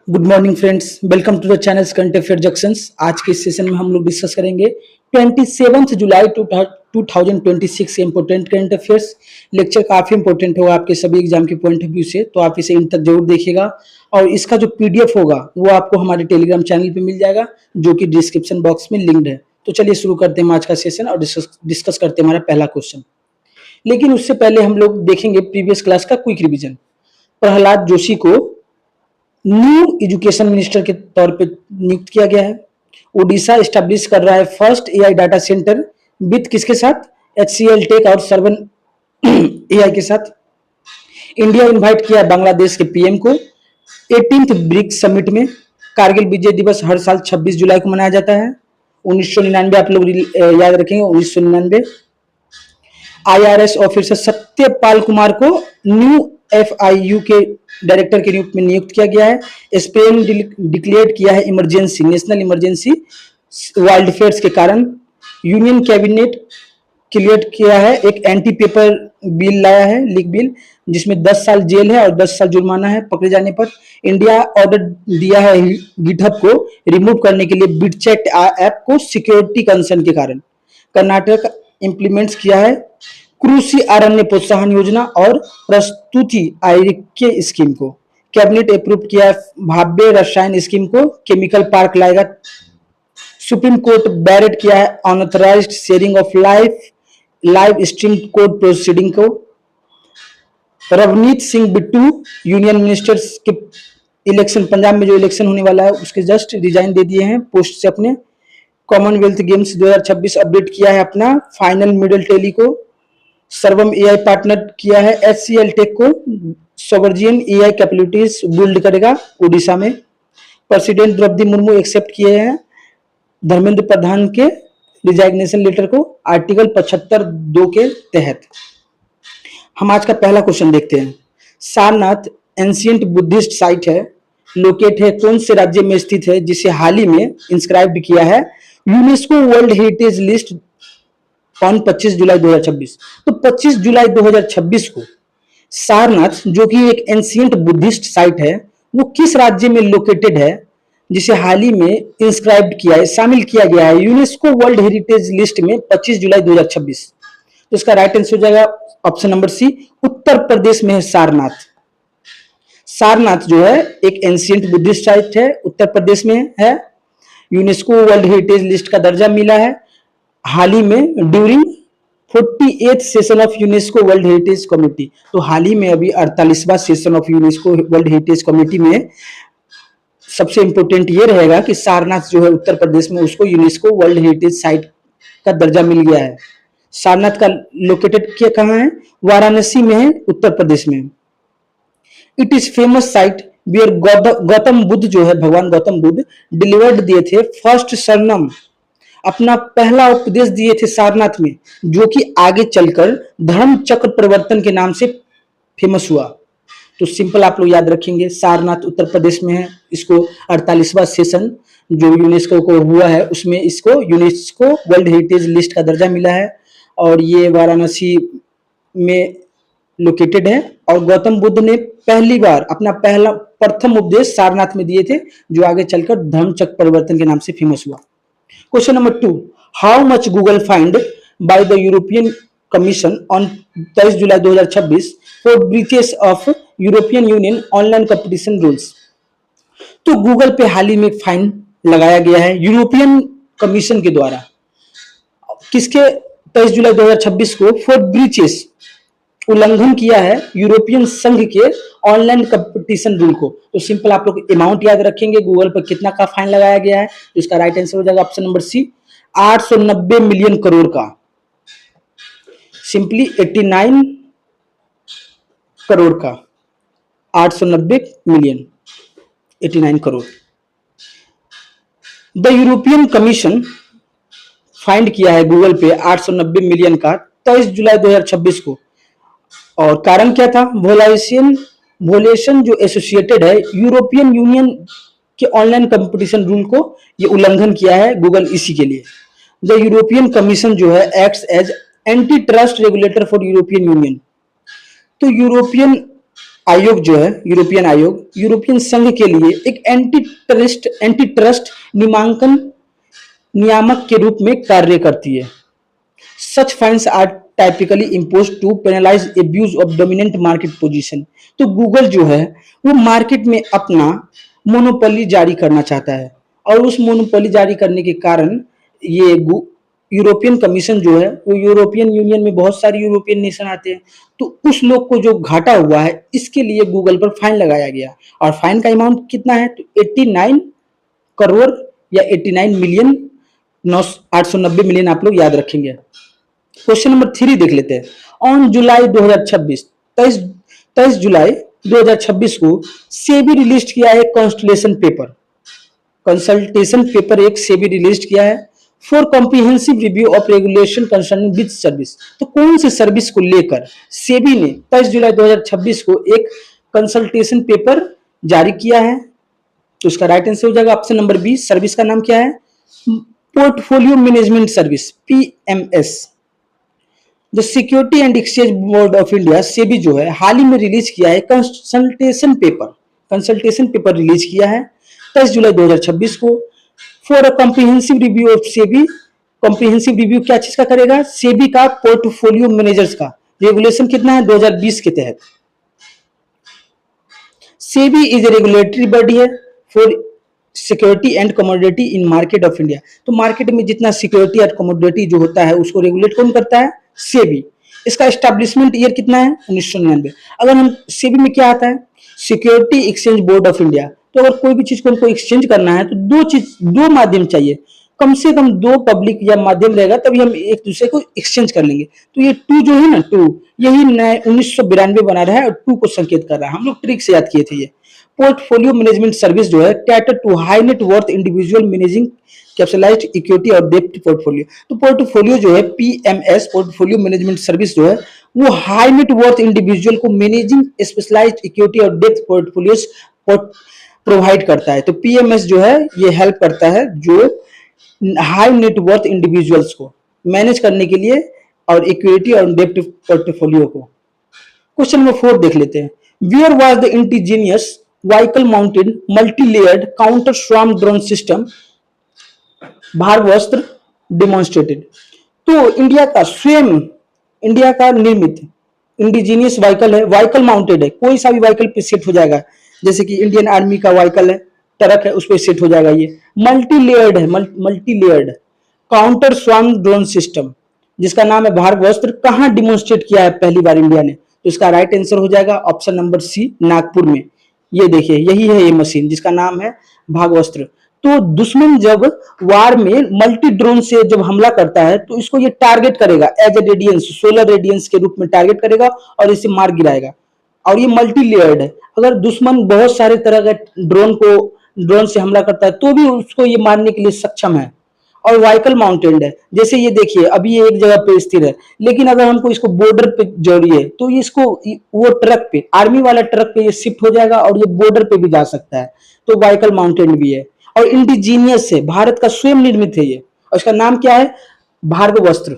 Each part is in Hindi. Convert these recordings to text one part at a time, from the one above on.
Good morning friends, welcome to the channel current affair junctions. आज के इस सेशन में हम लोग डिस्कस करेंगे 27 जुलाई 2026 के इंपॉर्टेंट करंट अफेयर्स। लेक्चर काफी इंपॉर्टेंट होगा आपके सभी एग्जाम के पॉइंट ऑफ व्यू से, तो आप इसे इन तक जरूर देखिएगा। और इसका जो पीडीएफ होगा वो आपको हमारे टेलीग्राम चैनल पे मिल जाएगा, जो कि डिस्क्रिप्शन बॉक्स में लिंक्ड है। तो चलिए शुरू करते हैं आज का सेशन और डिस्कस करते हैं हमारा पहला क्वेश्चन। लेकिन उससे पहले हम लोग देखेंगे प्रीवियस क्लास का क्विक रिवीजन। प्रहलाद जोशी को न्यू एजुकेशन मिनिस्टर के तौर पे नियुक्त किया गया है। उड़ीसा स्टैब्लिश कर रहा है first AI data centre with किसके साथ? HCL टेक और सर्वन एआई के साथ। इंडिया इनवाइट किया बांग्लादेश के पीएम को 18th ब्रिक्स समिट में। कारगिल विजय दिवस हर साल 26 जुलाई को मनाया जाता है। 1999 आप लोग याद रखेंगे, 1999। IRS ऑफिसर सत्यपाल कुमार को न्यू FIU के डायरेक्टर के रूप में नियुक्त किया गया है। स्पेन डिक्लेयर किया है emergency, national emergency wild Fyers के कारण। यूनियन कैबिनेट क्लियर किया है, एक एंटी पेपर बिल लाया है, लीक बिल, जिसमें 10 साल जेल है और 10 साल जुर्माना है पकड़े जाने पर। इंडिया ऑर्डर दिया है गिटहब को रिमूव करने के लिए बिटचैट ऐप को सिक्योरिटी कंसर्न के कारण। कर्नाटक इंप्लीमेंट्स किया है कृषि अरण्य प्रोत्साहन योजना और प्रस्तुति आयके स्कीम को। कैबिनेट अप्रूव किया भाव्य रसायन स्कीम को, केमिकल पार्क लाएगा। सुप्रीम कोर्ट बैरेट किया है unauthorised sharing of live stream court proceeding को। रवनीत सिंह बिट्टू यूनियन मिनिस्टर्स के इलेक्शन, पंजाब में जो इलेक्शन होने वाला है उसके जस्ट रिजाइन दे दिए हैं पोस्ट से अपने। कॉमनवेल्थ गेम्स 2026 अपडेट किया है अपना फाइनल मिडल टेली को। सर्वम एआई पार्टनर किया है HCL टेक को, सोवर्जियन एआई कैपेबिलिटीज बिल्ड करेगा उड़ीसा में। प्रेसिडेंट द्रौपदी मुर्मू एक्सेप्ट किए हैं धर्मेंद्र प्रधान के रिजाइग्नेशन लेटर को आर्टिकल 75(2) के तहत। हम आज का पहला क्वेश्चन देखते हैं। सारनाथ एंशिएंट बुद्धिस्ट साइट है, लोकेट है कौन से राज्य में स्थित है, जिसे हाल ही में इंस्क्राइब किया है UNESCO world heritage list on 25 जुलाई 2026। तो 25 जुलाई 2026 को सारनाथ, जो कि एक एंशिएंट बुद्धिस्ट साइट है, वो किस राज्य में लोकेटेड है, जिसे हाल ही में इंस्क्राइब किया है, शामिल किया गया है यूनेस्को वर्ल्ड हेरिटेज लिस्ट में 25 जुलाई 2026। तो इसका राइट आंसर हो जाएगा ऑप्शन नंबर सी, उत्तर प्रदेश में है सारनाथ। सारनाथ जो है एक एंशिएंट बुद्धिस्ट साइट है, उत्तर प्रदेश में है। यूनेस्को वर्ल्ड हेरिटेज लिस्ट का दर्जा मिला है हाल ही में during 48th session of UNESCO world heritage committee. तो हाल ही में अभी 48वां session of UNESCO world heritage committee में सबसे इंपॉर्टेंट ये रहेगा कि सारनाथ जो है उत्तर प्रदेश में, उसको यूनेस्को वर्ल्ड हेरिटेज साइट का दर्जा मिल गया है। सारनाथ का लोकेटेड क्या कहाँ है? वाराणसी में है, उत्तर प्रदेश में। It is famous site where Gautam Buddha जो है, भगवान गौतम बुद्ध डिलीवर्ड दिए थे फर्स्ट सरनम, अपना पहला उपदेश दिए थे सारनाथ में, जो कि आगे चलकर धर्म चक्र परिवर्तन के नाम से फेमस हुआ। तो सिंपल आप लोग याद रखेंगे, सारनाथ उत्तर प्रदेश में है। इसको 48वां सेशन जो यूनेस्को को हुआ है उसमें इसको यूनेस्को वर्ल्ड हेरिटेज लिस्ट का दर्जा मिला है, और ये वाराणसी में लोकेटेड है। और गौतम बुद्ध ने पहली बार अपना प्रथम उपदेश सारनाथ में दिए थे, जो आगे चलकर धर्म चक्र परिवर्तन के नाम से फेमस हुआ। Question number 2. How much Google fined by the European Commission on 23 July 2026 for breaches of European Union online competition rules? तो गूगल पे हाल ही में फाइन लगाया गया है यूरोपियन कमीशन के द्वारा, किसके? 23 जुलाई 2026 को फॉर ब्रीचेस, उल्लंघन किया है यूरोपियन संघ के ऑनलाइन कंपटीशन रूल को। तो सिंपल आप लोग अमाउंट याद रखेंगे गूगल पर कितना का फाइन लगाया गया है। तो इसका राइट आंसर हो जाएगा option number C, 890 million crore का। सिंपली 89 करोड़ का, 890 million, 89 crore. The European Commission find किया है गूगल पे 890 मिलियन का 23 जुलाई 2026 को। और कारण क्या था? वोलेशन जो एसोसिएटेड है यूरोपियन यूनियन के ऑनलाइन कंपटीशन रूल को ये उल्लंघन किया है गूगल, इसी के लिए। द यूरोपियन कमीशन जो है acts as antitrust regulator for European union. तो यूरोपियन आयोग जो है, यूरोपियन आयोग, यूरोपियन संघ के लिए एक एंटी ट्रस्ट नियमांकन नियामक के रूप में कार्य करती है। Such fines are typically impose to penalize abuse of dominant market position. तो गूगल जो है वो मार्केट में अपना मोनोपोली जारी करना चाहता है, और उस मोनोपोली जारी करने के कारण ये यूरोपियन कमीशन जो है, वो यूरोपियन यूनियन में बहुत सारे यूरोपियन नेशन आते हैं, तो उस लोग को जो घाटा हुआ है इसके लिए गूगल पर फाइन लगाया गया। और फाइन का अमाउंट कितना है, तो 89 करोड़ या 89 मिलियन 890 मिलियन, आप लोग याद रखेंगे। क्वेश्चन नंबर 3 देख लेते हैं। ऑन जुलाई 2026, 23 जुलाई 2026 को सेबी रिलीज किया है कंसल्टेशन पेपर एक सेबी रिलीज किया है for comprehensive review of regulation concerning which service. तो कौन सी सर्विस को लेकर सेबी ने 23 जुलाई 2026 को एक कंसल्टेशन पेपर जारी किया है? तो इसका राइट आंसर हो जाएगा ऑप्शन नंबर बी। सर्विस का नाम क्या है? Portfolio management service, PMS. जो security and exchange board of India SEBI जो है हाल ही में रिलीज किया है कंसल्टेशन पेपर रिलीज किया है 23 जुलाई 2026 को for a comprehensive review of SEBI. Comprehensive review क्या चीज का करेगा? सेबी का पोर्टफोलियो मैनेजर्स का। रेगुलेशन कितना है? 2020 के तहत। SEBI is a regulatory body है for security and commodity in market of India. तो मार्केट में जितना सिक्योरिटी और कमोडिटी जो होता है उसको रेगुलेट कौन करता है? सेबी। इसका एस्टैब्लिशमेंट ईयर कितना है? 1999। अगर हम सेबी में क्या आता है? Security exchange board of India. तो अगर कोई भी चीज को हमको एक्सचेंज करना है तो दो माध्यम चाहिए, कम से कम दो पब्लिक या माध्यम रहेगा तभी हम एक दूसरे को एक्सचेंज कर लेंगे। तो ये टू जो है ना, टू, यही 1992 बना रहा है और टू को संकेत कर रहा है। हम लोग ट्रिक से याद किए थे ये। पोर्टफोलियो मैनेजमेंट सर्विस जो है cater to high net worth individual managing capitalized equity और डेब्ट पोर्टफोलियो। तो पोर्टफोलियो जो है पीएमएस, पोर्टफोलियो मैनेजमेंट सर्विस जो है वो हाई नेट वर्थ इंडिविजुअल को मैनेजिंग स्पेशलाइज्ड इक्विटी और डेब्ट पोर्टफोलियोज प्रोवाइड करता है। तो पीएमएस जो है ये हेल्प करता है जो हाई नेट वर्थ इंडिविजुअल्स को मैनेज करने के लिए और इक्विटी और डेब्ट पोर्टफोलियो को। क्वेश्चन नंबर 4 देख लेते हैं। Where was the indigenous vehicle mounted multilayered counter swarm drone system Bhargavastra demonstrated. तो इंडिया का निर्मित इंडिजीनियस व्हीकल है, व्हीकल माउंटेड है, कोई सा भी व्हीकल पे सेट हो जाएगा। जैसे कि इंडियन आर्मी का व्हीकल है, ट्रक है, उस पर सेट हो जाएगा। ये मल्टी-लेयर्ड है, multi-layered counter swarm drone system जिसका नाम है भार्गवास्त्र। कहां डिमोन्स्ट्रेट किया है पहली बार इंडिया ने? तो इसका राइट आंसर हो जाएगा ऑप्शन नंबर सी, नागपुर में। ये देखिए, यही है ये मशीन जिसका नाम है भार्गवास्त्र। तो दुश्मन जब वार में मल्टी ड्रोन से जब हमला करता है तो इसको ये टारगेट करेगा as a radiance, solar radiance के रूप में टारगेट करेगा और इसे मार गिराएगा। और ये मल्टी लेयर्ड है। अगर दुश्मन बहुत सारे तरह के ड्रोन से हमला करता है तो भी उसको ये मारने के लिए सक्षम है। और व्हीकल माउंटेड है, जैसे ये देखिए अभी ये एक जगह पे स्थिर है, लेकिन अगर हमको इसको बॉर्डर पे जोड़िए तो इसको वो ट्रक पे, आर्मी वाला ट्रक पे ये शिफ्ट हो जाएगा और ये बॉर्डर पे भी जा सकता है। तो व्हीकल माउंटेड भी है और इंडिजीनियस है, भारत का स्वयं निर्मित है ये। और इसका नाम क्या है? भार्गवास्त्र।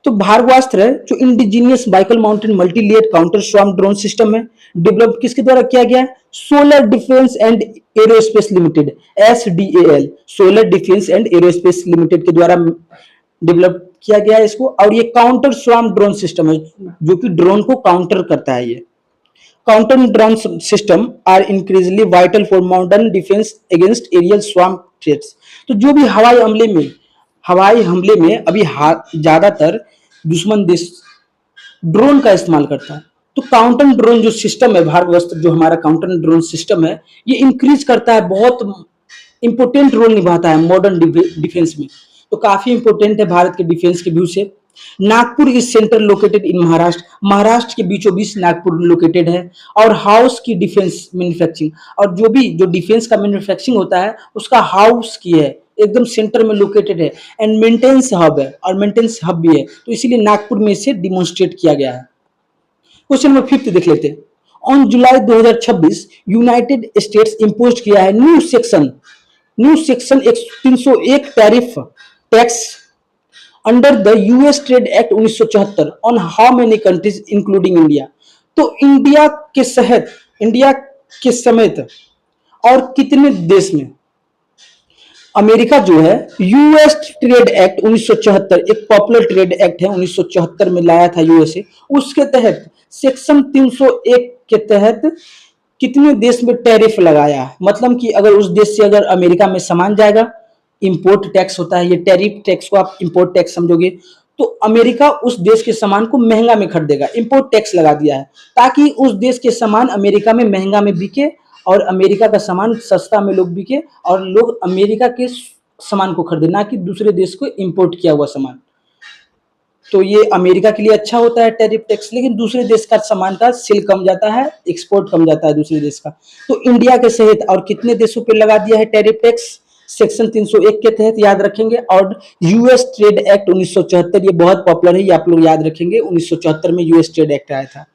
तो भार्गवास्त्र है जो indigenous vehicle mounted multi layered counter swarm drone system है। डेवलप किसके द्वारा किया गया है? Solar defence and aerospace limited, SDAL, solar defence and aerospace limited के द्वारा डेवलप किया गया है इसको। और ये काउंटर स्वार्म ड्रोन सिस्टम है जो कि ड्रोन को काउंटर करता है। ये counter drone system are increasingly vital for modern defence against aerial swarm threats. तो जो भी हवाई हमले में अभी ज्यादातर दुश्मन देश ड्रोन का इस्तेमाल करता है। तो काउंटर ड्रोन जो सिस्टम है भार्गवास्त्र, जो हमारा काउंटर ड्रोन सिस्टम है, ये इंक्रीज करता है, बहुत इंपोर्टेंट रोल निभाता है मॉडर्न डिफेंस में। तो काफी इंपोर्टेंट है भारत के डिफेंस के व्यू से। Nagpur is centre located in Maharashtra के बीचों बीच नागपुर लोकेटेड है। और हाउस की डिफेंस मैन्युफैक्चरिंग, और जो डिफेंस का मैन्युफैक्चरिंग होता है उसका हाउस की है, एकदम सेंटर में लोकेटेड है। एंड मेंटेनेंस हब है, और मेंटेनेंस हब भी है, तो इसीलिए नागपुर में इसे डिमोन्स्ट्रेट किया गया है। क्वेश्चन नंबर 5 देख लेते हैं। On July 2026 United states impose किया है new section 301 tariff tax under the US trade act 1974 on how many countries including India. तो इंडिया के समेत और कितने देश में अमेरिका जो है यूएस ट्रेड एक्ट 1974, एक पॉपुलर ट्रेड एक्ट है 1974 में लाया था यूएसए, उसके तहत सेक्शन 301 के तहत कितने देश में टैरिफ लगाया है। मतलब कि अगर उस देश से अगर अमेरिका में सामान जाएगा, इंपोर्ट टैक्स होता है, ये टैरिफ टैक्स को आप इंपोर्ट टैक्स समझोगे, तो अमेरिका उस देश के सामान को महंगा में खरीदेगा, इंपोर्ट टैक्स लगा दिया है ताकि उस देश के सामान अमेरिका में महंगा में बिके और अमेरिका का सामान सस्ता में लोग बिके और लोग अमेरिका के सामान को खरीदे, ना कि दूसरे देश को इंपोर्ट किया हुआ सामान। तो ये अमेरिका के लिए अच्छा होता है टैरिफ टैक्स, लेकिन दूसरे देश का सामान का सेल कम जाता है, एक्सपोर्ट कम जाता है दूसरे देश का। तो इंडिया के सहित और कितने देशों पे लगा दिया है टैरिफ टैक्स सेक्शन 301 के तहत, याद रखेंगे। और यूएस ट्रेड एक्ट 1974, ये बहुत पॉपुलर है, ये आप लोग याद रखेंगे, 1974 में यूएस ट्रेड एक्ट आया था।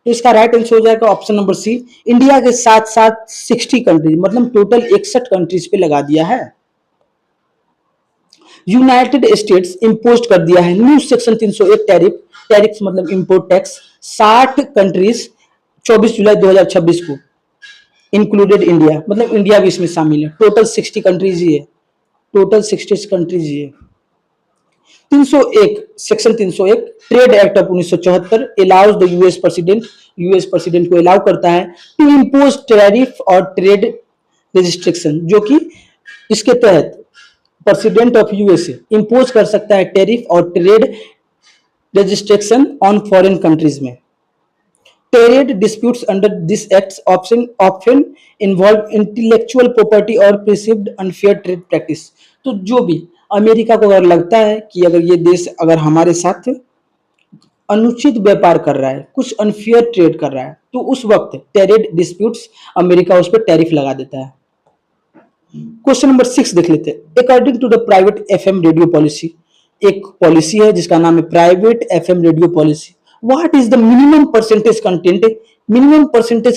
तो इसका राइट आंसर हो जाएगा ऑप्शन नंबर सी। इंडिया के साथ साथ 60 कंट्रीज, मतलब टोटल 61 कंट्रीज पे लगा दिया है। यूनाइटेड स्टेट्स इंपोज कर दिया है न्यू सेक्शन 301 टैरिफ मतलब इंपोर्ट टैक्स 60 कंट्रीज 24 जुलाई 2026 को, इंक्लूडेड इंडिया, मतलब इंडिया भी इसमें शामिल है। टोटल 60 कंट्रीज ही है, टोटल 60 कंट्रीज ही है। 301 section 301 trade act of 1974 allows the US president को अलाउ करता है टू इंपोज टैरिफ और ट्रेड रेजिस्ट्रिक्शन, जो कि इसके तहत प्रेसिडेंट ऑफ यूएसए इंपोज कर सकता है टैरिफ और ट्रेड रजिस्ट्रेक्शन ऑन फॉरेन कंट्रीज में। Trade disputes under this act option involve intellectual property और परसीव्ड अनफेयर ट्रेड प्रैक्टिस। तो जो भी अमेरिका को अगर लगता है कि अगर ये देश अगर हमारे साथ अनुचित व्यापार कर रहा है, कुछ अनफेयर ट्रेड कर रहा है, तो उस वक्त ट्रेड डिस्प्यूट्स अमेरिका उस पर टैरिफ लगा देता है। क्वेश्चन नंबर 6 देख लेते हैं। According to the private FM radio policy, एक पॉलिसी है जिसका नाम है private FM radio policy. What is the minimum percentage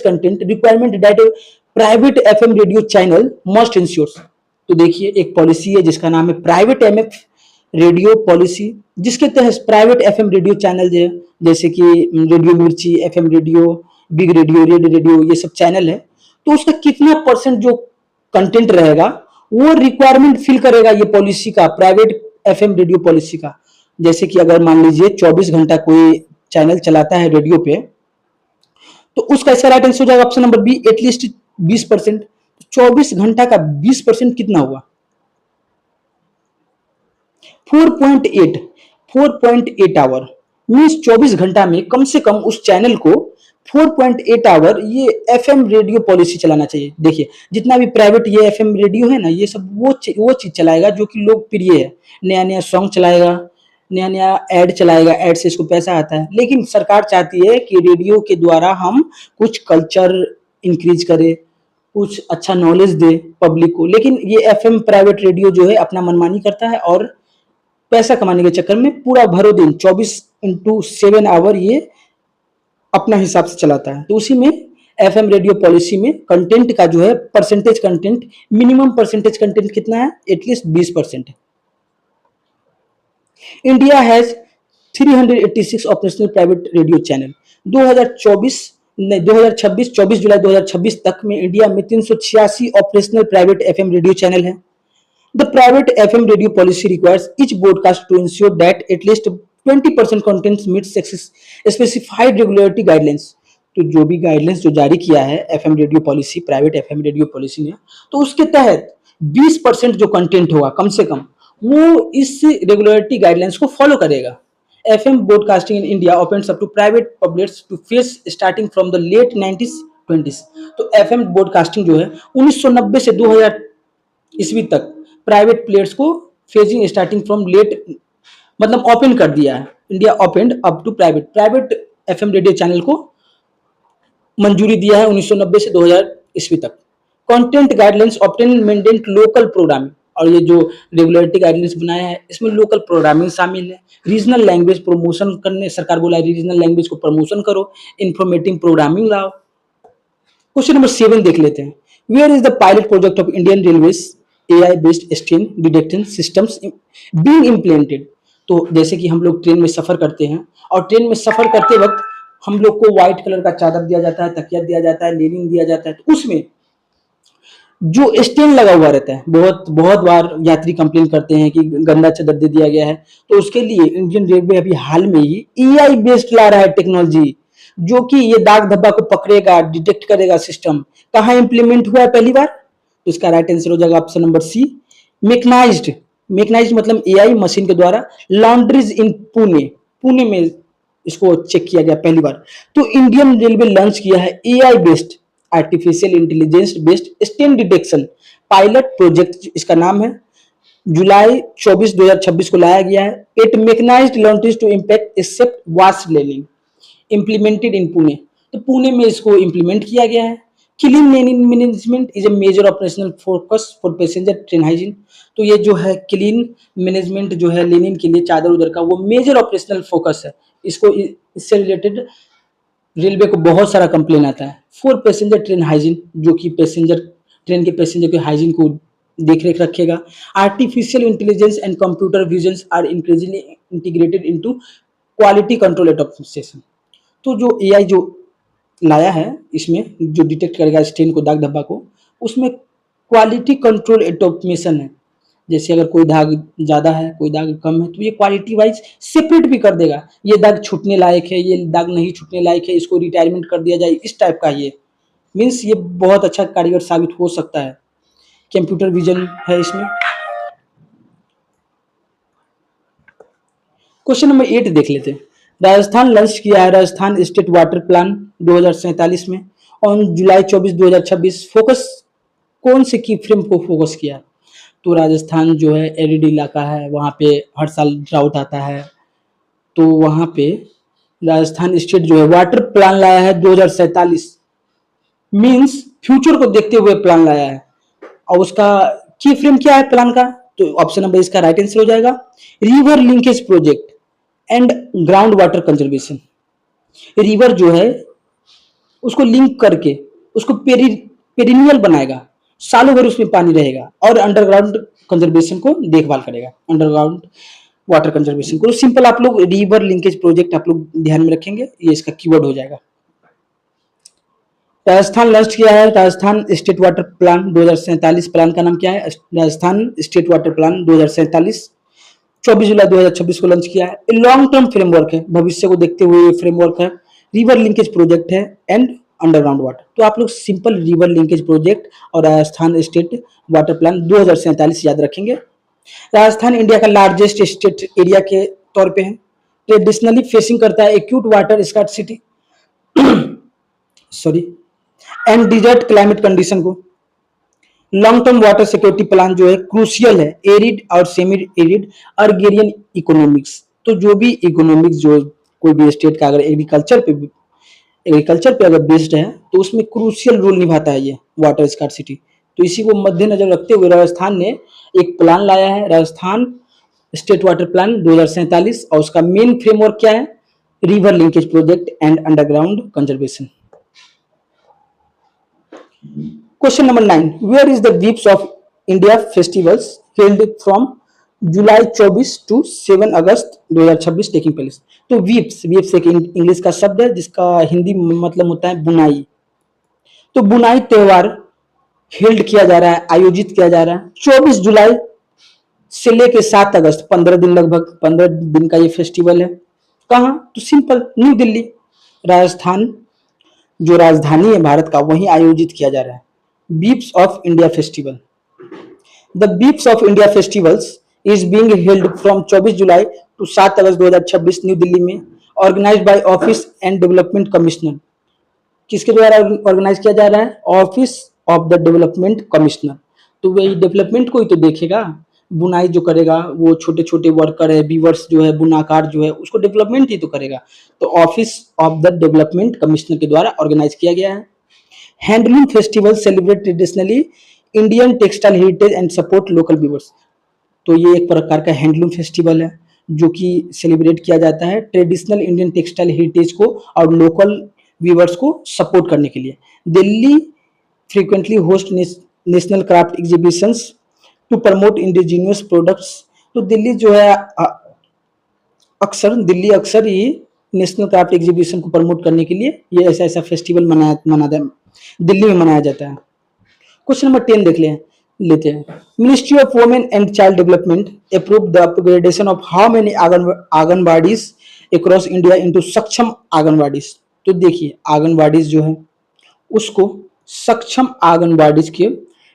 content requirement that a private FM radio channel must ensure. तो देखिए एक पॉलिसी है जिसका नाम है प्राइवेट एमएफ रेडियो पॉलिसी, जिसके तहत प्राइवेट एफएम रेडियो चैनल जैसे कि रेडियो मिर्ची, FM radio, big radio, red radio, ये सब चैनल है, तो उसका कितना परसेंट जो कंटेंट रहेगा वो रिक्वायरमेंट फिल करेगा ये पॉलिसी का, प्राइवेट एफएम रेडियो पॉलिसी का। जैसे कि अगर मान लीजिए 24 घंटा कोई चैनल चलाता है रेडियो पे, तो उसका इसका राइट आंसर हो जाएगा ऑप्शन नंबर बी, एटलीस्ट 20%। 24 घंटा का 20% कितना हुआ? 4.8 आवर, मीन्स 24 घंटा में कम से कम उस चैनल को 4.8 आवर ये एफएम रेडियो पॉलिसी चलाना चाहिए। देखिए जितना भी प्राइवेट ये एफएम रेडियो है ना, ये सब वो चीज चलाएगा जो कि लोकप्रिय है, नया नया सॉन्ग चलाएगा, नया नया ऐड चलाएगा, ऐड से इसको पैसा आता है। लेकिन सरकार चाहती है कि रेडियो के द्वारा हम कुछ कल्चर इंक्रीज करें, कुछ अच्छा नॉलेज दे पब्लिक को। लेकिन ये एफएम प्राइवेट रेडियो जो है अपना मनमानी करता है और पैसा कमाने के चक्कर में पूरा भरो दिन 24/7 आवर ये अपना हिसाब से चलाता है। तो उसी में एफएम रेडियो पॉलिसी में कंटेंट का जो है percentage content, minimum percentage content कितना है? एटलीस्ट 20% है। India has 386 operational private radio channel. 2024 जुलाई 2026 तक में इंडिया में 386 operational private FM radio channel है। The private FM radio policy requires each broadcast to ensure that at least 20% content meets specified regularity guidelines। तो जो भी गाइडलाइंस जो जारी किया है FM radio policy, private FM radio policy ने, तो उसके तहत 20% जो कंटेंट होगा कम से कम वो इस रेगुलरिटी गाइडलाइंस को फॉलो करेगा। FM broadcasting in India opens up to private publics to phase starting from the late 1920s। तो एफएम ब्रॉडकास्टिंग जो है 1990 से 2000 ईस्वी तक प्राइवेट प्लेयर्स को फेजिंग स्टार्टिंग फ्रॉम लेट मतलब ओपन कर दिया है। India opened up to private FM radio channel को मंजूरी दिया है 1990 से 2000 ईस्वी तक। Content guidelines often maintain local programming, और ये जो रेगुलरिटी गाइडलाइंस बनाया है इसमें लोकल प्रोग्रामिंग शामिल है। रीजनल लैंग्वेज प्रमोशन करने, सरकार बोला है रीजनल लैंग्वेज को प्रमोशन करो, इंफॉर्मेटिव प्रोग्रामिंग लाओ। क्वेश्चन नंबर 7 देख लेते हैं। Where is the pilot project of Indian railways AI based stain detection systems being implemented। तो जैसे कि हम लोग ट्रेन में सफ़र करते हैं और ट्रेन में सफ़र करते वक्त हम लोग को व्हाइट कलर का चादर दिया जाता है, तकिया दिया जाता है, लेनिन दिया जाता है, तो उसमें जो स्टेन लगा हुआ रहता है, बहुत बहुत बार यात्री कंप्लेन करते हैं कि गंदा चादर दे दिया गया है। तो उसके लिए इंडियन रेलवे अभी हाल में ही एआई बेस्ड ला रहा है टेक्नोलॉजी, जो कि ये दाग धब्बा को पकड़ेगा, डिटेक्ट करेगा सिस्टम। कहाँ इंप्लीमेंट हुआ है पहली बार? तो इसका राइट आंसर हो जाएगा ऑप्शन नंबर सी, मेकनाइज्ड। मेकनाइज्ड मतलब एआई मशीन के द्वारा लॉन्ड्रीज इन पुणे, पुणे में इसको चेक किया गया पहली बार। तो इंडियन रेलवे लॉन्च किया है AI based, artificial intelligence based stain detection pilot project, इसका नाम है। जुलाई 24 2026 को लाया गया है। It mechanised laundries to impact except vast linen, implemented in Pune. तो पुणे में इसको इम्प्लीमेंट किया गया है। Clean linen management is a major operational focus for passenger train hygiene. तो ये जो है क्लीन मैनेजमेंट जो है लेनिन के लिए चादर उधर का, वो मेजर ऑपरेशनल फोकस है। इसको इससे रिलेटेड रेलवे को बहुत सारा कंप्लेन आता है। फॉर पैसेंजर ट्रेन हाइजीन, जो कि पैसेंजर ट्रेन के पैसेंजर के हाइजीन को देख रेख रखेगा। Artificial intelligence and computer vision are increasingly integrated into quality control automation. तो जो एआई जो लाया है इसमें, जो डिटेक्ट करेगा स्टेन को, दाग धब्बा को, उसमें क्वालिटी कंट्रोल ऑटोमेशन है। जैसे अगर कोई दाग ज़्यादा है, कोई दाग कम है, तो ये क्वालिटी वाइज सेपरेट भी कर देगा। ये दाग छूटने लायक है, ये दाग नहीं छूटने लायक है, इसको रिटायरमेंट कर दिया जाए, इस टाइप का ये मीन्स ये बहुत अच्छा कारीगर साबित हो सकता है। कंप्यूटर विजन है इसमें। क्वेश्चन नंबर 8 देख लेते हैं। राजस्थान लॉन्च किया है राजस्थान स्टेट वाटर प्लान 2047 में ऑन जुलाई 24 2026। फोकस कौन से की फ्रेम को फोकस किया? तो राजस्थान जो है एरिड इलाका है, वहाँ पे हर साल ड्राउट आता है। तो वहाँ पे राजस्थान स्टेट जो है वाटर प्लान लाया है 2047, मीन्स फ्यूचर को देखते हुए प्लान लाया है। और उसका की फ्रेम क्या है प्लान का? तो ऑप्शन नंबर इसका राइट आंसर हो जाएगा river linkage project and ground water conservation. River जो है उसको लिंक करके उसको पेरिनियल बनाएगा, सालों भर उसमें पानी रहेगा, और अंडरग्राउंड कंजर्वेशन को देखभाल करेगा, अंडरग्राउंड वाटर कंजर्वेशन को। सिंपल आप लोग रिवर लिंकेज प्रोजेक्ट आप लोग ध्यान में रखेंगे, ये इसका कीवर्ड हो जाएगा। राजस्थान लॉन्च किया है Rajasthan state water plan 2047। Plan का नाम क्या है? Rajasthan state water plan 2047, 24 July 2026 को लॉन्च किया है। लॉन्ग टर्म फ्रेमवर्क है, भविष्य को देखते हुए ये फ्रेमवर्क है। रिवर लिंकेज प्रोजेक्ट है एंड अंडरग्राउंड वाटर। तो आप लोग सिंपल रिवर लिंकेज प्रोजेक्ट और राजस्थान स्टेट वाटर प्लान 2047 याद रखेंगे। राजस्थान इंडिया का लार्जेस्ट स्टेट एरिया के तौर पे है। ट्रेडिशनली फेसिंग करता है acute water scarcity sorry and desert climate condition को। Long term water security plan जो है क्रूशियल है एरिड और सेमी एरिड अर्गेरियन इकोनॉमिक्स। तो जो भी इकोनॉमिक्स जो कोई भी स्टेट का अगर एग्रीकल्चर पे अगर बेस्ड है तो उसमें क्रूशियल रोल निभाता है ये वाटर स्कार्सिटी। तो इसी को मद्देनजर रखते हुए राजस्थान ने एक प्लान लाया है, राजस्थान स्टेट वाटर प्लान 2047, और उसका मेन फ्रेमवर्क क्या है? River linkage project and underground conservation. Question number 9. Where is the Weeps of India festivals held from July 24 to 7 August 2026 taking place? तो वीप्स एक इंग्लिश का शब्द है जिसका हिंदी मतलब होता है बुनाई। तो बुनाई त्योहार हेल्ड किया जा रहा है, आयोजित किया जा रहा है 24 जुलाई से लेके 7 अगस्त, 15 दिन, लगभग 15 दिन का ये फेस्टिवल है। कहाँ? तो सिंपल न्यू दिल्ली, राजस्थान जो राजधानी है भारत का, वहीं आयोजित किया जा रहा है beeps of India festival. The beeps of India festivals is being held from 24 July to 7 August 2026 new Delhi में, organised by office and development commissioner. किसके द्वारा ऑर्गेनाइज किया जा रहा है? Office of the development commissioner. तो वही डेवलपमेंट को ही तो देखेगा, बुनाई जो करेगा वो छोटे छोटे वर्कर है, बीवर्स जो है, बुनाकार जो है, उसको डेवलपमेंट ही तो करेगा। तो office of the development commissioner के द्वारा ऑर्गेनाइज किया गया है। Handloom festival celebrate traditionally Indian textile heritage and support local weavers. तो ये एक प्रकार का हैंडलूम फेस्टिवल है जो कि सेलिब्रेट किया जाता है ट्रेडिशनल इंडियन टेक्सटाइल हेरिटेज को और लोकल वीवर्स को सपोर्ट करने के लिए। Delhi frequently host national craft exhibitions to promote indigenous products. तो दिल्ली जो है अक्सर दिल्ली अक्सर ये नेशनल क्राफ्ट एग्जीबिशन को प्रमोट करने के लिए ये ऐसा ऐसा फेस्टिवल दिल्ली में मनाया जाता है। क्वेश्चन नंबर 10 देख लेते हैं। Ministry of women and child development approve the upgradation of how many anganwadis across India into Saksham anganwadis. तो देखिए आंगनबाड़ीज जो है उसको सक्षम आंगनबाड़ीज के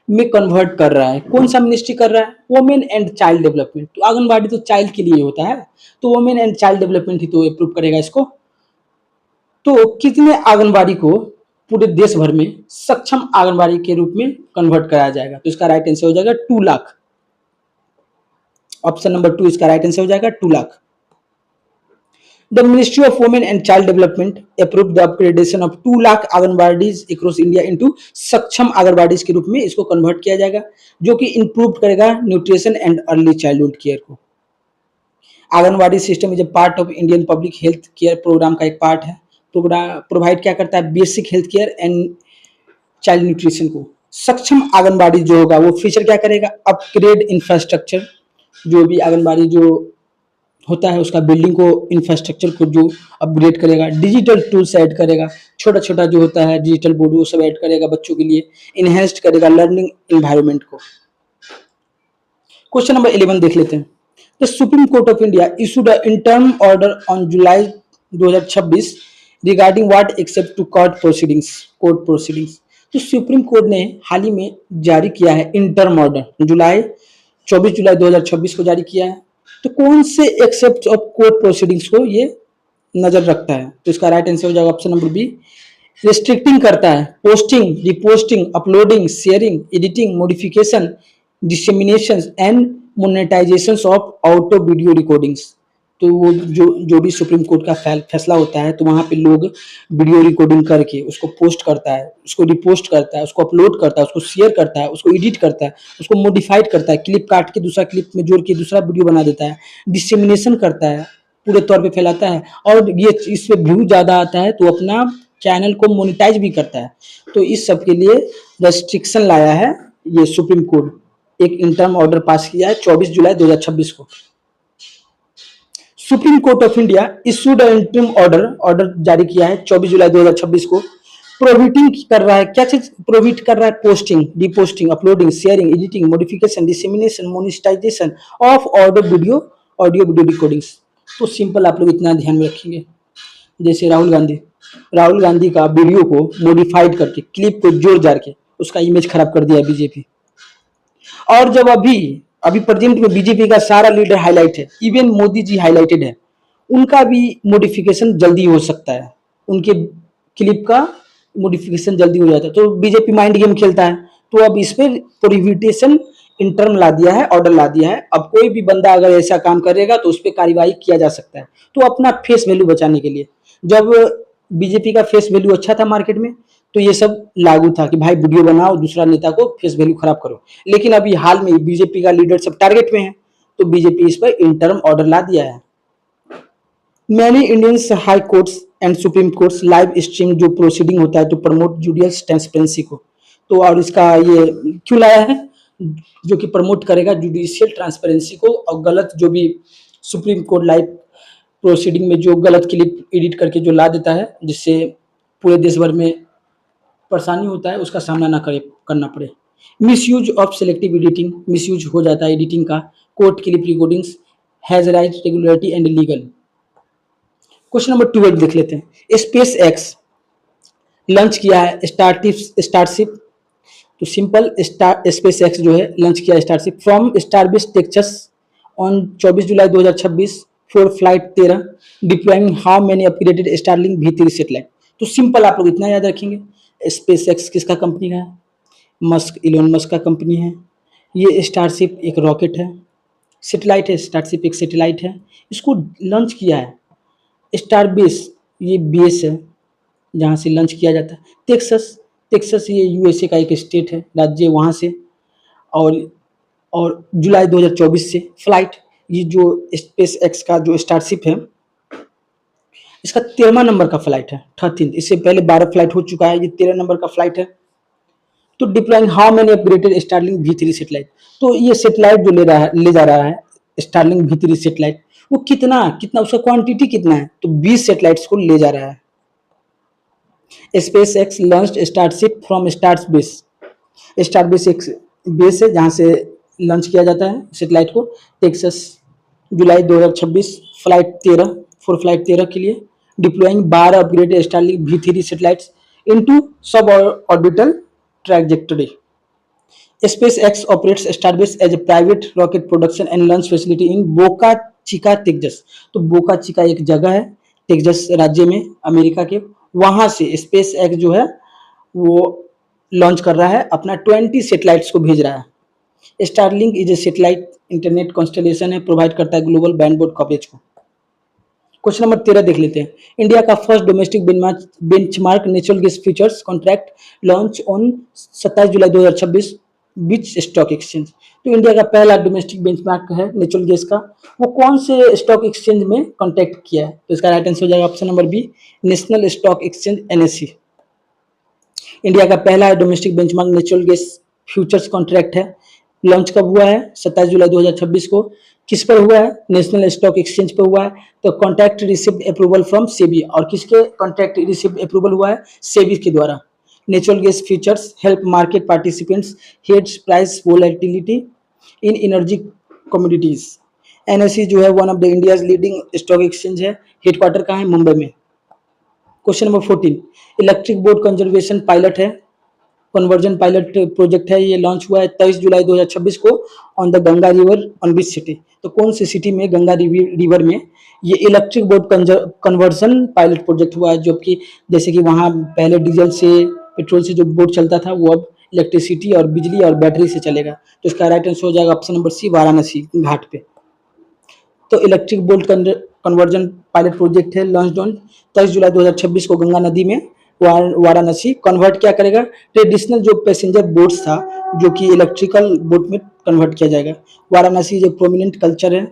में कन्वर्ट कर रहा है। कौन सा मिनिस्ट्री कर रहा है? Women and child development. तो आंगनबाड़ी तो चाइल्ड के लिए होता है, तो वुमेन एंड चाइल्ड डेवलपमेंट ही तो अप्रूव करेगा इसको। तो कितने आंगनबाड़ी को पूरे देश भर में सक्षम आंगनबाड़ी के रूप में कन्वर्ट कराया जाएगा? तो इसका राइट आंसर हो जाएगा 2 लाख। ऑप्शन नंबर 2 इसका राइट आंसर हो जाएगा 2 lakh. The Ministry of Women and Child Development approved the upgradation of 2 lakh anganwadis across India into सक्षम आंगनबाड़ीज के रूप में इसको कन्वर्ट किया जाएगा, जो कि इंप्रूव करेगा nutrition and early childhood care को। Anganwadi system is a part of Indian public health care programme का एक पार्ट है। प्रोग्राम प्रोवाइड क्या करता है? Basic health care and child nutrition को। सक्षम आंगनबाड़ी जो होगा वो फीचर क्या करेगा? अपग्रेड इंफ्रास्ट्रक्चर, जो भी आंगनबाड़ी जो होता है उसका बिल्डिंग को इंफ्रास्ट्रक्चर को जो अपग्रेड करेगा, डिजिटल टूल्स ऐड करेगा, छोटा छोटा जो होता है डिजिटल बोर्ड वो सब ऐड करेगा बच्चों के लिए, इनहेंस्ड करेगा लर्निंग एनवायरनमेंट को। क्वेश्चन नंबर 11 देख लेते हैं। The supreme court of India issued a interim order on July 2026 regarding what except to court proceedings. तो सुप्रीम कोर्ट ने हाल ही में जारी किया है इंटर्म ऑर्डर, 24 जुलाई 2026 को जारी किया है। तो कौन से एक्सेप्ट ऑफ कोर्ट प्रोसीडिंग्स को ये नजर रखता है? तो इसका राइट आंसर हो जाएगा ऑप्शन नंबर बी, रिस्ट्रिक्टिंग करता है posting, reposting, uploading, sharing, editing, modification, dissemination and monetisation of audio video recordings. तो वो जो भी सुप्रीम कोर्ट का फैसला होता है तो वहाँ पे लोग वीडियो रिकॉर्डिंग करके उसको पोस्ट करता है, उसको रिपोस्ट करता है, उसको अपलोड करता है, उसको शेयर करता है, उसको एडिट करता है, उसको मॉडिफाइड करता है, क्लिप काट के दूसरा क्लिप में जोड़ के दूसरा वीडियो बना देता है, डिसेमिनेशन करता है, पूरे तौर पे फैलाता है, और ये इस पे व्यू ज़्यादा आता है तो अपना चैनल को मोनिटाइज भी करता है। तो इस सब के लिए रेस्ट्रिक्शन लाया है ये सुप्रीम कोर्ट, एक इंटर्म ऑर्डर पास किया है 24 जुलाई 2026 को। Supreme court of India issued interim order जारी किया है 24 जुलाई 2026 को। प्रोहिबिटिंग कर रहा है, क्या चीज प्रोहिबिट कर रहा है? Posting, reposting, uploading, sharing, editing, modification, dissemination, monetisation of audio video recordings. तो सिंपल आप लोग इतना ध्यान में रखेंगे, जैसे राहुल गांधी का वीडियो को मॉडिफाइड करके क्लिप को जोड़ जाड़ के उसका इमेज खराब कर दिया बीजेपी। और जब अभी प्रेजेंट में बीजेपी का सारा लीडर हाईलाइट है, इवन मोदी जी हाईलाइटेड है, उनका भी मॉडिफिकेशन जल्दी हो सकता है, उनके क्लिप का मॉडिफिकेशन जल्दी हो जाता है। तो बीजेपी माइंड गेम खेलता है, तो अब इस पर प्रोहिबिटेशन इंटर्म ला दिया है, ऑर्डर ला दिया है। अब कोई भी बंदा अगर ऐसा काम करेगा तो उस पर कार्रवाई किया जा सकता है। तो अपना फेस वैल्यू बचाने के लिए, जब बीजेपी का फेस वैल्यू अच्छा था मार्केट में तो ये सब लागू था कि भाई वीडियो बनाओ, दूसरा नेता को फेस वैल्यू खराब करो। लेकिन अभी हाल में बीजेपी का लीडर सब टारगेट में है, तो बीजेपी इस पर इंटर्म ऑर्डर ला दिया है। Many Indians high courts and supreme courts live stream जो प्रोसीडिंग होता है टू प्रमोट जुडिशियल ट्रांसपेरेंसी को। तो और इसका ये क्यों लाया है? जो कि प्रमोट करेगा जुडिशियल ट्रांसपेरेंसी को, और गलत जो भी सुप्रीम कोर्ट लाइव प्रोसीडिंग में जो गलत क्लिप एडिट करके जो ला देता है, जिससे पूरे देश भर में परेशानी होता है, उसका सामना ना करना पड़े। Misuse of selective editing, misuse हो जाता है एडिटिंग का। Court clip recordings has right regularity and legal. Question number 12 देख लेते हैं। स्पेस एक्स लॉन्च किया है स्टारशिप। तो सिंपल स्पेस एक्स जो है लॉन्च किया starship from Starbase Texas on 24 July 2026 for flight 13 deploying how many upgraded Starlink V3 satellite. तो सिंपल आप लोग इतना याद रखेंगे, स्पेस एक्स किसका कंपनी का है? इलोन मस्क का कंपनी है। ये स्टारशिप एक रॉकेट है, सैटेलाइट है, स्टारशिप एक सैटेलाइट है, इसको लॉन्च किया है स्टारबेस, ये बेस है जहाँ से लॉन्च किया जाता है। टेक्सास ये यूएसए का एक स्टेट है, राज्य वहाँ से। और जुलाई 2024 से फ्लाइट, ये जो स्पेस एक्स का जो स्टारशिप है इसका 13वां नंबर का फ्लाइट है, 13। इससे पहले 12 फ्लाइट हो चुका है, ये 13 नंबर का फ्लाइट है। तो deploying how many upgraded Starlink V3 satellite. तो ये सैटेलाइट जो ले जा रहा है स्टारलिंक V3 सैटेलाइट, वो कितना कितना उसका क्वांटिटी कितना है, तो 20 सैटेलाइट्स को ले जा रहा है। Space x launched starship from stars base. Star base एक बेस है जहाँ से लॉन्च किया जाता है सैटेलाइट को, Texas, July 2026, flight 13 for flight 13 के लिए। Deploying 12 upgraded Starlink V3 satellites into sub orbital trajectory. SpaceX operates Starbase as a private rocket production and launch facility in बोका चिका, टेक्सास। तो बोका चिका एक जगह है टेक्सास राज्य में अमेरिका के, वहां से SpaceX जो है वो लॉन्च कर रहा है अपना 20 सैटेलाइट्स को भेज रहा है। Starlink is a satellite internet constellation है, प्रोवाइड करता है ग्लोबल बैंडविड्थ कवरेज को। क्वेश्चन नंबर 13 देख लेते हैं। इंडिया का first domestic benchmark natural gas futures contract launch on 27 July 2026 which stock exchange. तो इंडिया का पहला डोमेस्टिक बेंचमार्क है नेचुरल गैस का, वो कौन से स्टॉक एक्सचेंज में कॉन्ट्रैक्ट किया है, तो इसका राइट आंसर हो जाएगा option number B, national stock exchange NSE। India का पहला domestic benchmark natural gas futures contract है, लॉन्च कब हुआ है, 27 जुलाई 2026 को। किस पर हुआ है, नेशनल स्टॉक एक्सचेंज पर हुआ है। तो contract received approval from SEBI, और किसके कॉन्ट्रैक्ट रिसीव्ड अप्रूवल हुआ है, सेबी के द्वारा। Natural gas futures help market participants heads price volatility इन एनर्जी कमोडिटीज। NSE जो है one of the India's leading stock exchange है, हेडक्वार्टर कहाँ है, मुंबई में। Question number 14, electric board conservation pilot है, कन्वर्जन पायलट प्रोजेक्ट है, ये लॉन्च हुआ है 23 जुलाई 2026 को on the Ganga river on which city. तो कौन सी सिटी में, गंगा रिवर में ये electric board conversion pilot project हुआ है, जो कि जैसे कि वहाँ पहले डीजल से पेट्रोल से जो बोट चलता था वो अब इलेक्ट्रिसिटी और बिजली और बैटरी से चलेगा। तो इसका राइट आंसर हो जाएगा ऑप्शन नंबर सी, वाराणसी घाट पे। तो electric boat conversion pilot project है, लॉन्च ऑन 23 जुलाई 2026 को गंगा नदी में वाराणसी। कन्वर्ट क्या करेगा, ट्रेडिशनल जो पैसेंजर बोट्स था जो कि इलेक्ट्रिकल बोट में कन्वर्ट किया जाएगा। वाराणसी जो प्रोमिनेंट कल्चर है,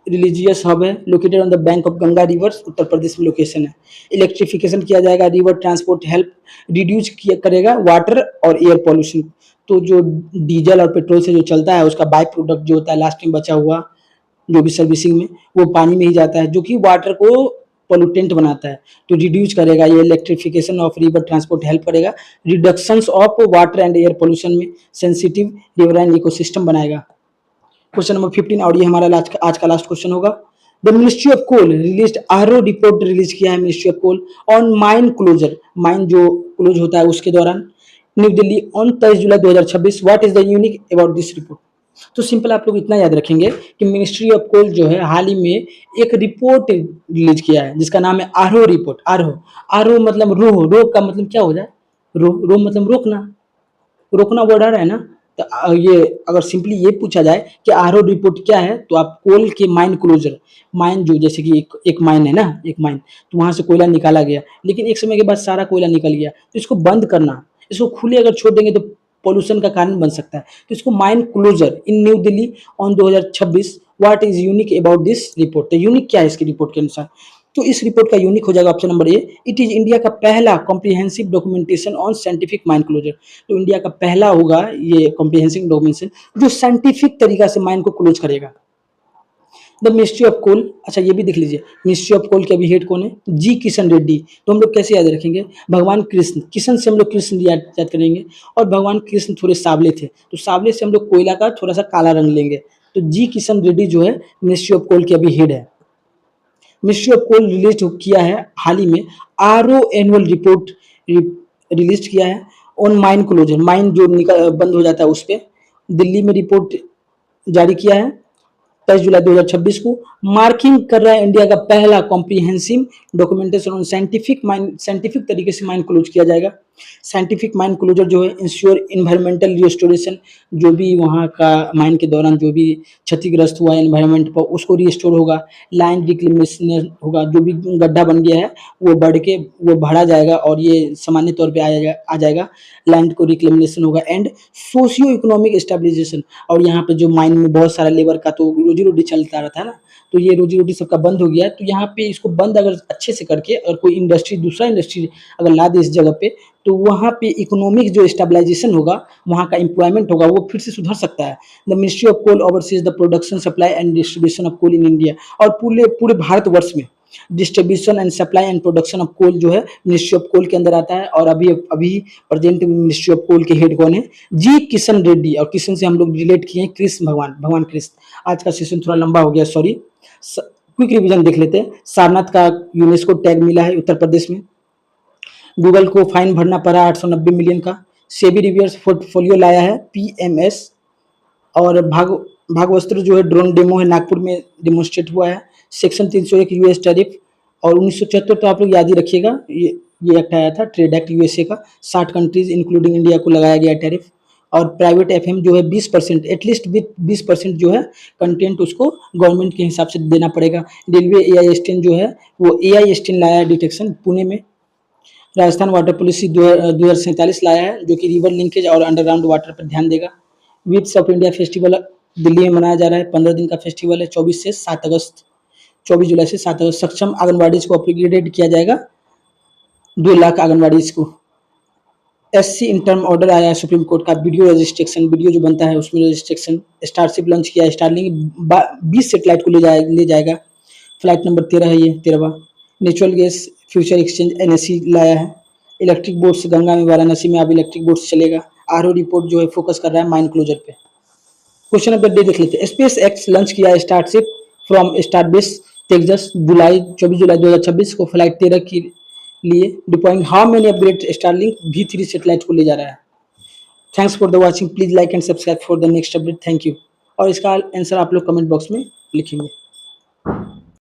रिलीजियस हब है, located on the bank of Ganga rivers, Uttar Pradesh में लोकेशन है। इलेक्ट्रिफिकेशन किया जाएगा, रिवर ट्रांसपोर्ट हेल्प रिड्यूस करेगा वाटर और एयर पॉल्यूशन। तो जो डीजल और पेट्रोल से जो चलता है उसका बाई प्रोडक्ट जो होता है लास्ट में बचा हुआ जो भी सर्विसिंग में, वो पानी में ही जाता है, जो कि वाटर को पोल्यूटेंट बनाता है। तो रिड्यूस करेगा ये electrification of river transport, help करेगा reductions of water and air pollution में, सेंसिटिव रिवराइन इकोसिस्टम बनाएगा। क्वेश्चन नंबर 15 और ये हमारा आज का लास्ट क्वेश्चन होगा। The ministry of coal release RO report release किया है ministry of coal on mine closure, mine जो क्लोज होता है उसके दौरान, new Delhi on 23 July 2026। What is the unique about this report. तो सिंपल आप लोग इतना याद रखेंगे कि मिनिस्ट्री ऑफ कोल जो है हाल ही में एक रिपोर्ट रिलीज किया है जिसका नाम है आरओ रिपोर्ट। आरओ मतलब रोह का मतलब क्या हो जाए, रो मतलब रोकना, रोकना वर्ड आ रहा है ना। तो ये अगर सिंपली ये पूछा जाए कि आरओ रिपोर्ट क्या है, तो आप कोल के माइन क्लोजर, माइन जो जैसे कि एक माइन है ना, एक माइन, तो वहां से कोयला निकाला गया, लेकिन एक समय के बाद सारा कोयला निकल गया, तो इसको बंद करना, इसको खुले अगर छोड़ देंगे तो पोल्यूशन का कारण बन सकता है। तो इसको mine closure in New Delhi on 2026। What is unique about this report, तो यूनिक क्या है इसकी रिपोर्ट के अनुसार, तो इस रिपोर्ट का यूनिक हो जाएगा option number A, it is India का पहला comprehensive documentation on scientific mine closure. तो इंडिया का पहला होगा ये कॉम्प्रिहेंसिव डॉक्यूमेंटेशन जो साइंटिफिक तरीका से माइन को क्लोज करेगा। द मिनिस्ट्री ऑफ कोल, अच्छा ये भी देख लीजिए, मिनिस्ट्री ऑफ कोल के अभी हेड कौन है, जी किशन रेड्डी। तो हम लोग कैसे याद रखेंगे, भगवान कृष्ण, किशन से हम लोग कृष्ण याद करेंगे, और भगवान कृष्ण थोड़े सावले थे, तो सावले से हम लोग कोयला का थोड़ा सा काला रंग लेंगे। तो जी किशन रेड्डी जो है मिनिस्ट्री ऑफ कोल के अभी हेड है। मिनिस्ट्री ऑफ कोल रिलीज किया है हाल ही में आरओ एनुअल रिपोर्ट रिलीज किया है ऑन माइन क्लोजर, माइन जो बंद हो जाता है उस पर दिल्ली में रिपोर्ट जारी किया है 23 जुलाई 2026 को, मार्किंग कर रहा है इंडिया का पहला कॉम्प्रिहेंसिव डॉक्यूमेंटेशन ऑन साइंटिफिक तरीके से माइन क्लोज किया जाएगा। साइंटिफिक माइन क्लोजर जो है इंश्योर इन्वायरमेंटल रिस्टोरेशन, जो भी वहाँ का माइन के दौरान जो भी क्षतिग्रस्त हुआ है एनवायरमेंट पर उसको रिस्टोर होगा, लैंड रिक्लेमेशन होगा, जो भी गड्ढा बन गया है वो बढ़ के वो भरा जाएगा और ये सामान्य तौर पे आ जाएगा, लैंड को रिक्लेमेशन होगा, एंड सोशियो इकोनॉमिक स्टेबलाइजेशन। और यहाँ पे जो माइन में बहुत सारा लेबर का तो रोजी रोटी चलता रहता है ना, तो ये रोजी रोटी सबका बंद हो गया है, तो यहाँ पे इसको बंद अगर अच्छे से करके अगर कोई इंडस्ट्री दूसरा इंडस्ट्री अगर ला दे इस जगह पे, तो वहाँ पे इकोनॉमिक जो स्टेबलाइजेशन होगा, वहाँ का एम्प्लॉयमेंट होगा, वो फिर से सुधर सकता है। The ministry of coal oversees the production, supply and distribution of coal in India. और पूरे पूरे भारतवर्ष में distribution and supply and production of coal जो है मिनिस्ट्री ऑफ कोल के अंदर आता है। और अभी अभी प्रेजेंट मिनिस्ट्री ऑफ कोल के हेड कौन है? जी किशन रेड्डी। और किशन से हम लोग रिलेट किए हैं कृष्ण भगवान, भगवान कृष्ण। आज का सेशन थोड़ा लंबा हो गया, सॉरी। क्विक रिवीजन देख लेते हैं। सारनाथ का यूनेस्को टैग मिला है उत्तर प्रदेश में। गूगल को फाइन भरना पड़ा 890 मिलियन का। सेबी रिवर्स पोर्टफोलियो लाया है पीएमएस। और भागवस्त्र जो है ड्रोन डेमो है, नागपुर में डेमोन्स्ट्रेट हुआ है। Section 301 US tariff. और 1974 तो आप लोग याद ही रखिएगा, ये एक्ट आया था, ट्रेड एक्ट यूएसए का। 60 कंट्रीज इंक्लूडिंग इंडिया को लगाया गया टैरिफ। और प्राइवेट एफएम जो है 20%, एटलीस्ट 20% जो है कंटेंट उसको गवर्नमेंट के हिसाब से देना पड़ेगा। रेलवे एआई स्टेन जो है वो एआई स्टेन लाया है डिटेक्शन पुणे में। राजस्थान वाटर पॉलिसी 2047 लाया है, जो कि रिवर लिंकेज और अंडरग्राउंड वाटर पर ध्यान देगा। विप्स ऑफ इंडिया फेस्टिवल दिल्ली में मनाया जा रहा है, 15 दिन का फेस्टिवल है, 24 से 7 अगस्त, 24 जुलाई से 7 अगस्त। सक्षम आंगनबाड़ीज को अपग्रेडेड किया जाएगा 2 लाख आंगनबाड़ीज को। एससी इंटर्म ऑर्डर आया है सुप्रीम कोर्ट का। वीडियो रजिस्ट्रेक्शन, वीडियो जो बनता है उसमें रजिस्ट्रेक्शन। स्टारशिप लॉन्च किया है, स्टारलिंक 20 सेटेलाइट को ले जाएगा। फ्लाइट नंबर 13 है, ये 13वां। Natural gas future exchange NSC लाया है। इलेक्ट्रिक बोट्स गंगा में, वाराणसी में अब इलेक्ट्रिक बोट्स चलेगा। आरओ रिपोर्ट जो है फोकस कर रहा है माइन क्लोजर पे। क्वेश्चन ऑफ द डे देख लेते हैं। स्पेस एक्स लॉन्च किया है Starship from Starbase Texas 24 July 2026 को फ्लाइट 13 के लिए deploying how many upgrade Starlink V3 satellite को ले जा रहा है। Thanks for the watching, please like and subscribe for the next update. Thank you. और इसका आंसर आप लोग कमेंट बॉक्स में लिखेंगे।